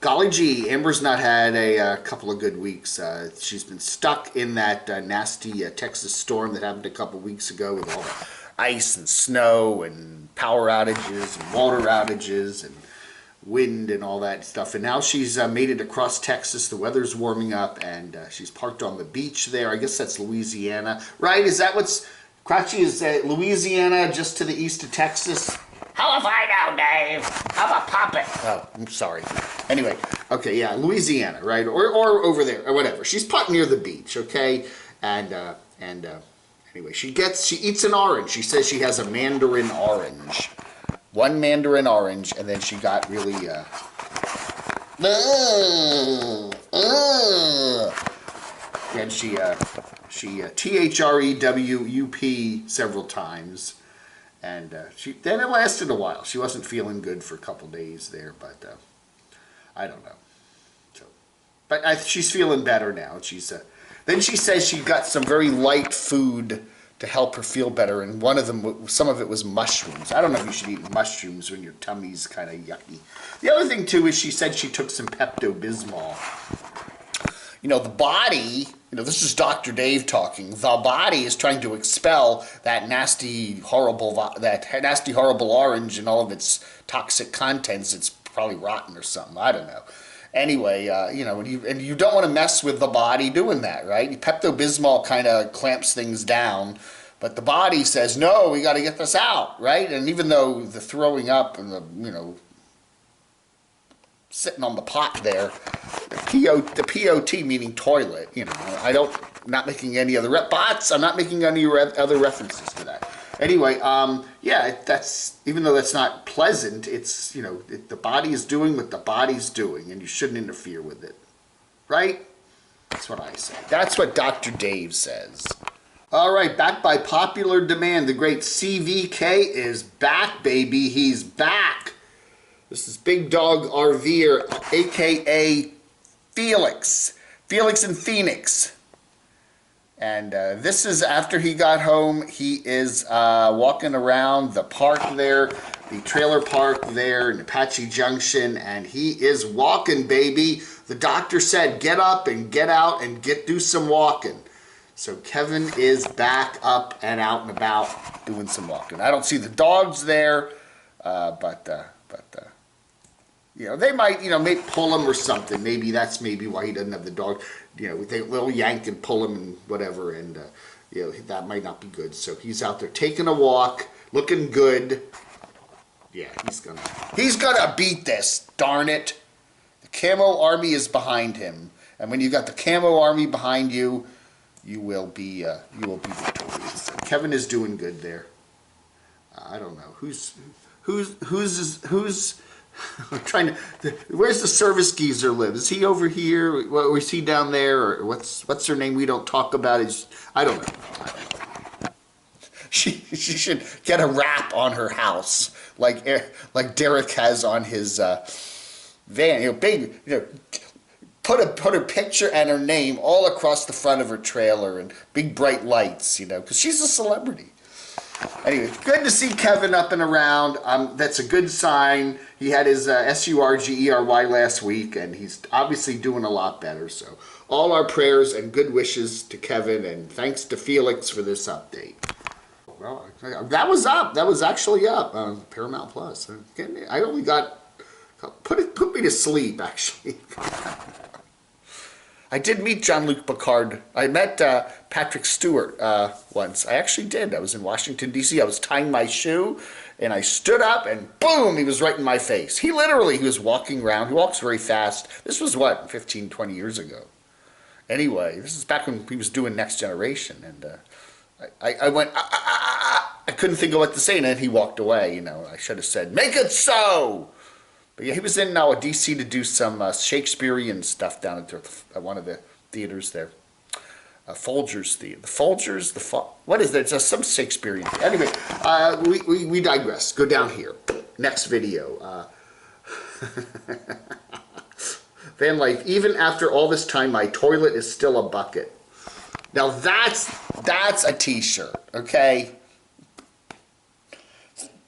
Golly gee, Amber's not had a couple of good weeks. She's been stuck in that nasty Texas storm that happened a couple weeks ago with all the ice and snow and power outages and water outages and wind and all that stuff. And now she's made it across Texas. The weather's warming up, and she's parked on the beach there. I guess that's Louisiana, right? Is that what's... Cratchy, is Louisiana just to the east of Texas? How if I know, Dave? I'm a puppet. Oh, I'm sorry. Anyway, okay, yeah, Louisiana, right? Or over there, or whatever. She's put near the beach, okay? And anyway, she eats an orange. She says she has a mandarin orange. One mandarin orange, and then she got really, and she THREWUP several times. And then it lasted a while. She wasn't feeling good for a couple days there, but I don't know. So, but she's feeling better now. She's then she says she got some very light food to help her feel better, and one of them, some of it was mushrooms. I don't know if you should eat mushrooms when your tummy's kind of yucky. The other thing too is she said she took some Pepto-Bismol. You know, the body, you know, this is Dr. Dave talking, the body is trying to expel that nasty, horrible orange and all of its toxic contents. It's probably rotten or something, I don't know. Anyway, you know, and you don't want to mess with the body doing that, right? Pepto-Bismol kind of clamps things down, but the body says, no, we got to get this out, right? And even though the throwing up and the, you know, sitting on the pot there, the POT meaning toilet, you know, not making any other I'm not making any other references to that. Anyway, yeah, that's, even though that's not pleasant, it's, you know, the body is doing what the body's doing, and you shouldn't interfere with it, right? That's what I say. That's what Dr. Dave says. All right, back by popular demand, the great CVK is back, baby. He's back. This is Big Dog RVer, a.k.a. Felix and Phoenix. And this is after he got home. He is walking around the park there, the trailer park there in Apache Junction, and he is walking, baby. The doctor said, get up and get out and do some walking. So Kevin is back up and out and about doing some walking. I don't see the dogs there, but you know, they might, you know, maybe pull him or something. Maybe that's why he doesn't have the dog. You know, they'll yank and pull him and whatever, and you know, that might not be good. So he's out there taking a walk, looking good. Yeah, he's gonna beat this. Darn it! The Camo Army is behind him, and when you got the Camo Army behind you, you will be victorious. Kevin is doing good there. I don't know who's. I'm trying to. Where's the service geezer live? Is he over here? Or is he down there? Or what's her name? We don't talk about it. I don't know. She should get a wrap on her house, like Derek has on his van. You know, big. You know, put her picture and her name all across the front of her trailer and big bright lights. You know, because she's a celebrity. Anyway, good to see Kevin up and around. That's a good sign. He had his SURGERY last week, and he's obviously doing a lot better. So all our prayers and good wishes to Kevin, and thanks to Felix for this update. Well, that was up. That was actually up. Paramount Plus. I only got... Put me to sleep, actually. I did meet Jean-Luc Picard. I met Patrick Stewart once. I actually did. I was in Washington, D.C. I was tying my shoe, and I stood up, and boom, he was right in my face. He was walking around. He walks very fast. This was, what, 15, 20 years ago. Anyway, this is back when he was doing Next Generation, and I went, I couldn't think of what to say, and then he walked away. You know, I should have said, make it so! But yeah, he was in D.C. to do some Shakespearean stuff down at one of the theaters there. Folger's Theater. The Folgers? What is that? It's some Shakespearean thing. Anyway, we digress. Go down here. Next video. Van life. Even after all this time, my toilet is still a bucket. Now that's a t-shirt, okay?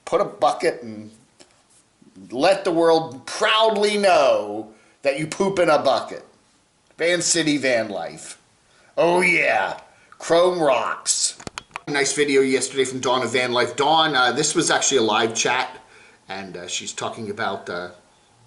Put a bucket and let the world proudly know that you poop in a bucket. Van City Van Life. Oh yeah, Chrome rocks. Nice video yesterday from Dawn of Van Life. Dawn, this was actually a live chat, and she's talking about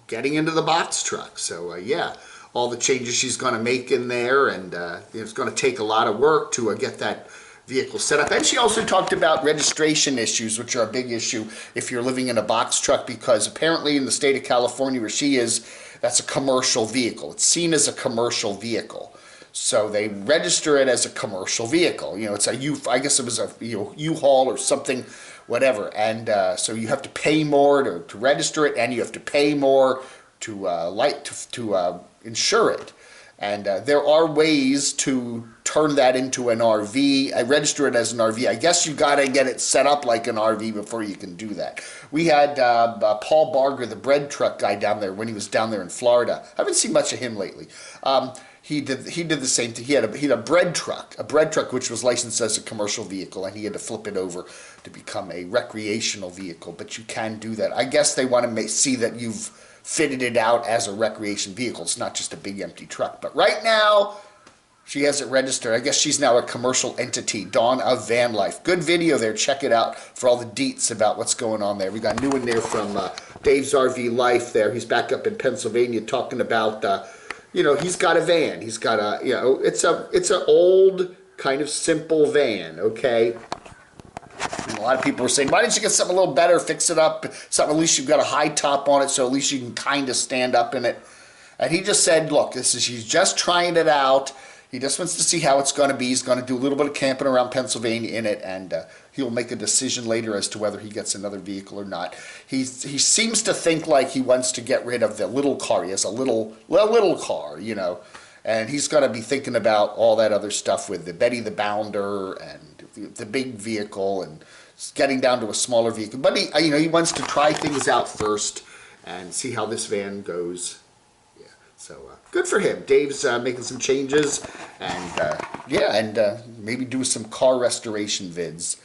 getting into the box truck. So yeah, all the changes she's going to make in there, and it's going to take a lot of work to get that vehicle set up. And she also talked about registration issues, which are a big issue if you're living in a box truck, because apparently in the state of California where she is, that's a commercial vehicle. It's seen as a commercial vehicle. So they register it as a commercial vehicle. You know, it's a I guess it was a U-Haul or something, whatever. And so you have to pay more to register it, and you have to pay more to insure it. And there are ways to turn that into an RV. I register it as an RV. I guess you got to get it set up like an RV before you can do that. We had Paul Barger, the bread truck guy, down there when he was down there in Florida. I haven't seen much of him lately. He did the same thing. He had a bread truck which was licensed as a commercial vehicle, and he had to flip it over to become a recreational vehicle. But you can do that. I guess they want to see that you've fitted it out as a recreation vehicle. It's not just a big empty truck. But right now, she has it registered. I guess she's now a commercial entity. Dawn of Van Life. Good video there. Check it out for all the deets about what's going on there. We got new in there from Dave's RV Life there. He's back up in Pennsylvania talking about, he's got a van. He's got a, it's an old kind of simple van, okay? And a lot of people are saying, why didn't you get something a little better, fix it up, something at least you've got a high top on it so at least you can kind of stand up in it. And he just said, look, he's just trying it out. He just wants to see how it's going to be. He's going to do a little bit of camping around Pennsylvania in it, and he'll make a decision later as to whether he gets another vehicle or not. He seems to think like he wants to get rid of the little car. He has a little car, and he's going to be thinking about all that other stuff with the Betty the Bounder and the big vehicle and getting down to a smaller vehicle. But he wants to try things out first and see how this van goes. Yeah, so good for him. Dave's making some changes, and maybe do some car restoration vids.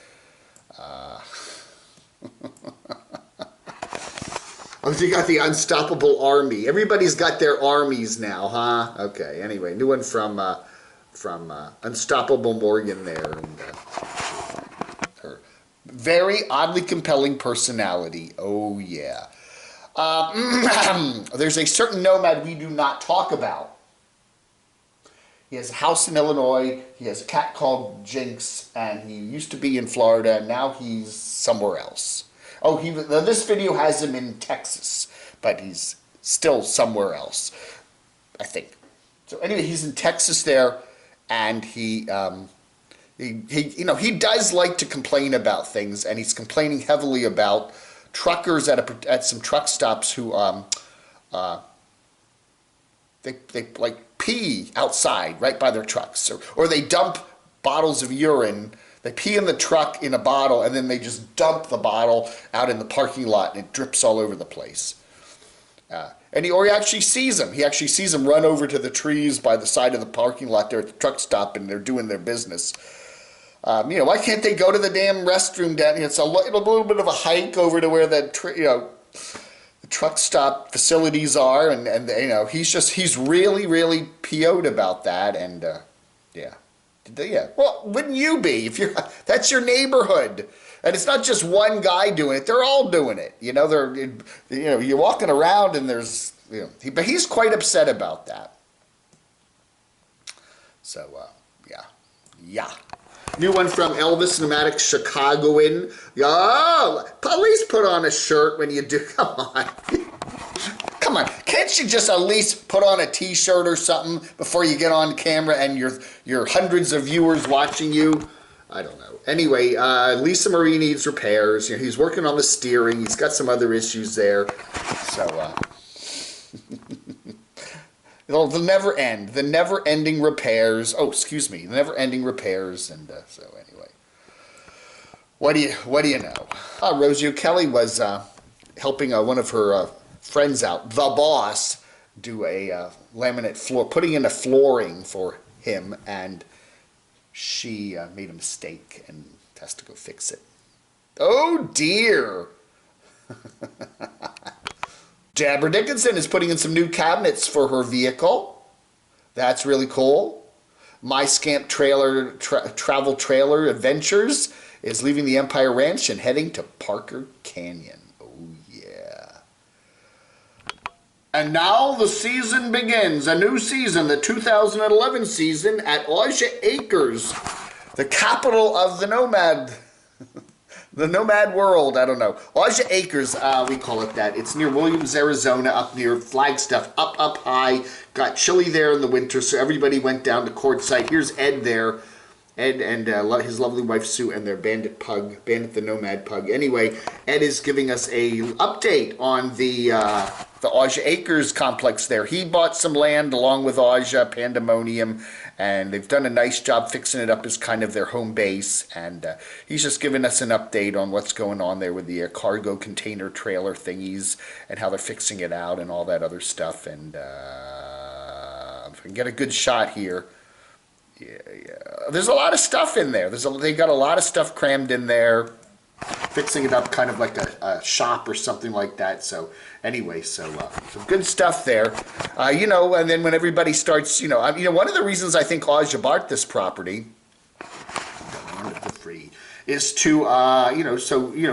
Oh, you got the Unstoppable Army. Everybody's got their armies now, huh? Okay. Anyway, new one from Unstoppable Morgan there, and her very oddly compelling personality. Oh yeah. There's a certain nomad we do not talk about. He has a house in Illinois. He has a cat called Jinx, and he used to be in Florida, and now he's somewhere else. Oh, this video has him in Texas, but he's still somewhere else, I think. So anyway, he's in Texas there, and he does like to complain about things, and he's complaining heavily about truckers at some truck stops who they like pee outside right by their trucks, or they dump bottles of urine. They pee in the truck in a bottle, and then they just dump the bottle out in the parking lot, and it drips all over the place. Or he actually sees them. He actually sees them run over to the trees by the side of the parking lot there at the truck stop, and they're doing their business. Why can't they go to the damn restroom down here? It's a little bit of a hike over to where the truck stop facilities are, and he's really PO'd about that, and yeah. Yeah, well, wouldn't you be that's your neighborhood, and it's not just one guy doing it; they're all doing it. You're walking around, and there's, but he's quite upset about that. So, yeah. New one from Elvis Pneumatic Chicagoan. At least put on a shirt when you do. Come on. Come on, can't you just at least put on a t-shirt or something before you get on camera and your hundreds of viewers watching you? I don't know. Anyway, Lisa Marie needs repairs. He's working on the steering. He's got some other issues there. So, they'll never end. The never-ending repairs. Oh, excuse me. The never-ending repairs. And so anyway, what do you know? Rosie O'Kelly was helping one of her friends out, the boss, do a laminate floor, putting in a flooring for him, and she made a mistake and has to go fix it. Oh dear. Deborah Dickinson is putting in some new cabinets for her vehicle. That's really cool. My Scamp Travel Trailer Adventures is leaving the Empire Ranch and heading to Parker Canyon. Oh, yeah. And now the season begins. A new season, the 2011 season at Ausia Acres, the capital of the nomad. The nomad world, I don't know. Ausia Acres, we call it that. It's near Williams, Arizona, up near Flagstaff, up high. Got chilly there in the winter, so everybody went down to Quartzsite. Here's Ed there. Ed and his lovely wife Sue and their Bandit the Nomad Pug. Anyway, Ed is giving us a update on the Ausia Acres complex there. He bought some land along with Ausia, Pandemonium, and they've done a nice job fixing it up as kind of their home base. And he's just giving us an update on what's going on there with the cargo container trailer thingies and how they're fixing it out and all that other stuff. And if I can get a good shot here. Yeah. There's a lot of stuff in there. They got a lot of stuff crammed in there, fixing it up kind of like a shop or something like that. So anyway, some good stuff there. And then when everybody starts, one of the reasons I think Ausia bought this property, wonderful free, is to,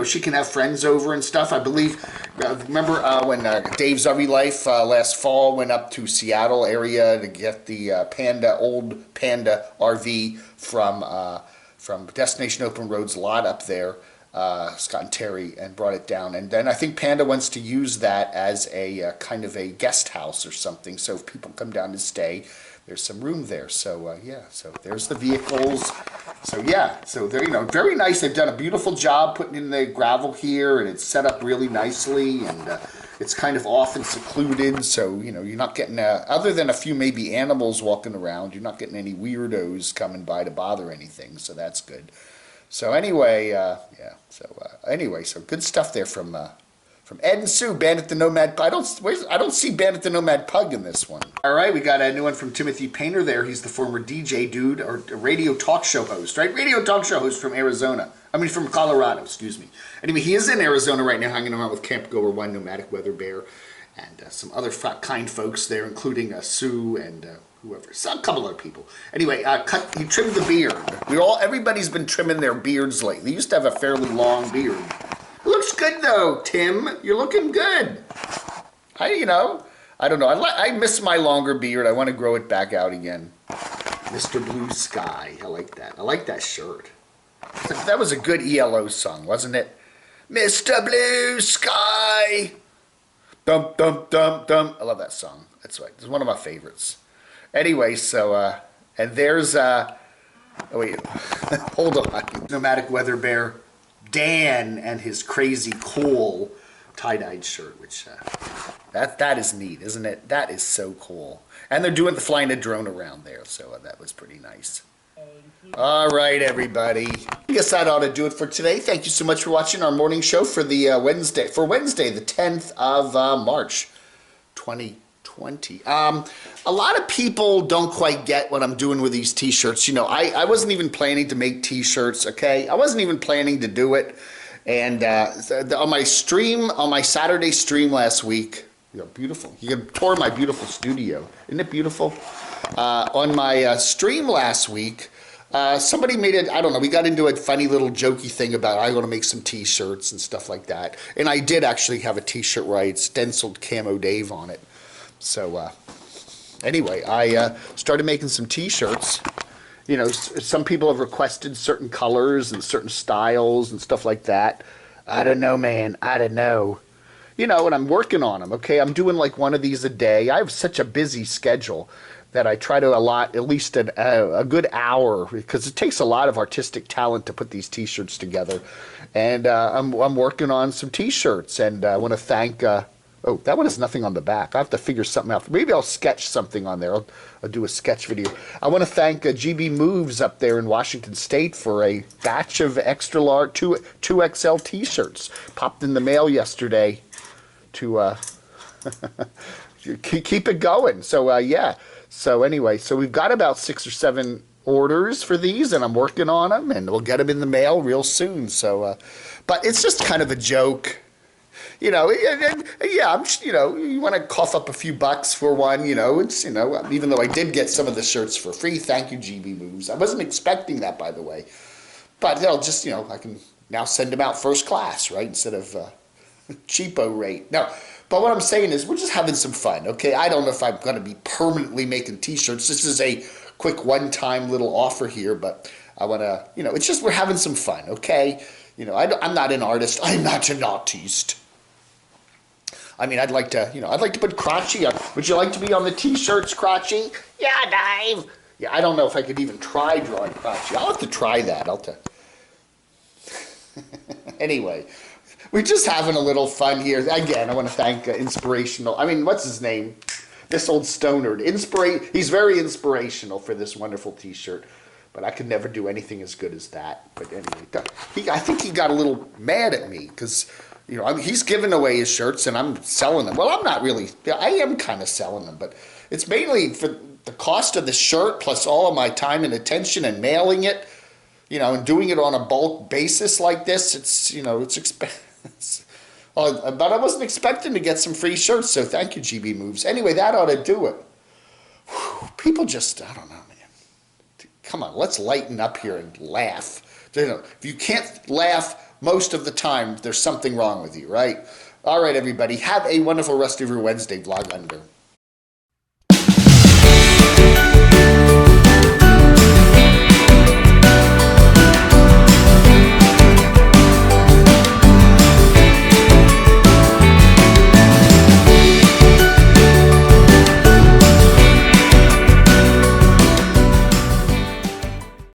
she can have friends over and stuff. I believe, remember when Dave's RV Life last fall went up to Seattle area to get the old Panda RV from Destination Open Road's lot up there, Scott and Terry, and brought it down. And then I think Panda wants to use that as a kind of a guest house or something. So if people come down to stay, there's some room there. So so there's the vehicles. So they're very nice. They've done a beautiful job putting in the gravel here, and it's set up really nicely, and it's kind of off and secluded. So you're not getting other than a few maybe animals walking around, you're not getting any weirdos coming by to bother anything. So that's good. So anyway, so good stuff there from Ed and Sue, Bandit the Nomad. I don't see Bandit the Nomad Pug in this one. All right, we got a new one from Timothy Painter there. He's the former DJ dude, or radio talk show host, right? Radio talk show host from from Colorado, excuse me. Anyway, he is in Arizona right now, hanging around with Camp Goer One, Nomadic Weather Bear, and some other kind folks there, including Sue and whoever, a couple other people. Anyway, he trimmed the beard. Everybody's been trimming their beards lately. They used to have a fairly long beard. It looks good though, Tim. You're looking good. I don't know. I miss my longer beard. I want to grow it back out again. Mr. Blue Sky. I like that. I like that shirt. That was a good ELO song, wasn't it? Mr. Blue Sky. Dum, dum, dum, dum. I love that song. That's right. It's one of my favorites. Anyway, and there's, wait, hold on. Nomadic Weather Bear Dan and his crazy cool tie-dyed shirt, which that is neat, isn't it? That is so cool. And they're flying a drone around there, so that was pretty nice. All right, everybody. I guess that ought to do it for today. Thank you so much for watching our morning show for the Wednesday, the 10th of March, 2020. A lot of people don't quite get what I'm doing with these t-shirts. I wasn't even planning to make t-shirts, okay? I wasn't even planning to do it. And on my Saturday stream last week, beautiful. You can tour my beautiful studio. Isn't it beautiful? On my stream last week, somebody made it, I don't know, we got into a funny little jokey thing about I want to make some t-shirts and stuff like that. And I did actually have a t-shirt where I had stenciled Camo Dave on it. So, anyway, I started making some t-shirts. Some people have requested certain colors and certain styles and stuff like that. I don't know, man. I don't know. And I'm working on them, okay? I'm doing like one of these a day. I have such a busy schedule that I try to allot at least a good hour, because it takes a lot of artistic talent to put these t-shirts together. And I'm working on some t-shirts, and I want to thank... oh, that one has nothing on the back. I have to figure something out. Maybe I'll sketch something on there. I'll do a sketch video. I want to thank GB Moves up there in Washington State for a batch of extra large 2XL t-shirts. Popped in the mail yesterday to keep it going. So, yeah. So, anyway, we've got about 6 or 7 orders for these, and I'm working on them, and we'll get them in the mail real soon. So, but it's just kind of a joke. you know, and yeah, you know, you want to cough up a few bucks for one, you know, it's, you know, even though I did get some of the shirts for free, thank you, GB Moves. I wasn't expecting that, by the way, but they'll just, you know, I can now send them out first class, right, instead of cheapo rate. No, but what I'm saying is we're just having some fun, okay? I don't know if I'm going to be permanently making t-shirts. This is a quick one-time little offer here, but I want to, you know, it's just we're having some fun, okay? You know, I'm not an artist. I'm not an artiste. I mean, I'd like to, you know, I'd like to put Crotchy on. Would you like to be on the t-shirts, Crotchy? Yeah, Dave. Yeah, I don't know if I could even try drawing Crotchy. I'll have to try that. Anyway, we're just having a little fun here. Again, I want to thank Inspirational. I mean, what's his name? This old stoner. He's very inspirational for this wonderful t-shirt. But I could never do anything as good as that. But anyway, I think he got a little mad at me because, you know, he's giving away his shirts and I'm selling them. Well, I'm not really. I am kind of selling them, but it's mainly for the cost of the shirt plus all of my time and attention and mailing it, you know, and doing it on a bulk basis like this. It's, you know, it's expensive. But I wasn't expecting to get some free shirts, so thank you, GB Moves. Anyway, that ought to do it. Whew, people just, I don't know. Come on, let's lighten up here and laugh. You know, if you can't laugh most of the time, there's something wrong with you, right? All right, everybody. Have a wonderful rest of your Wednesday, Vlog Under.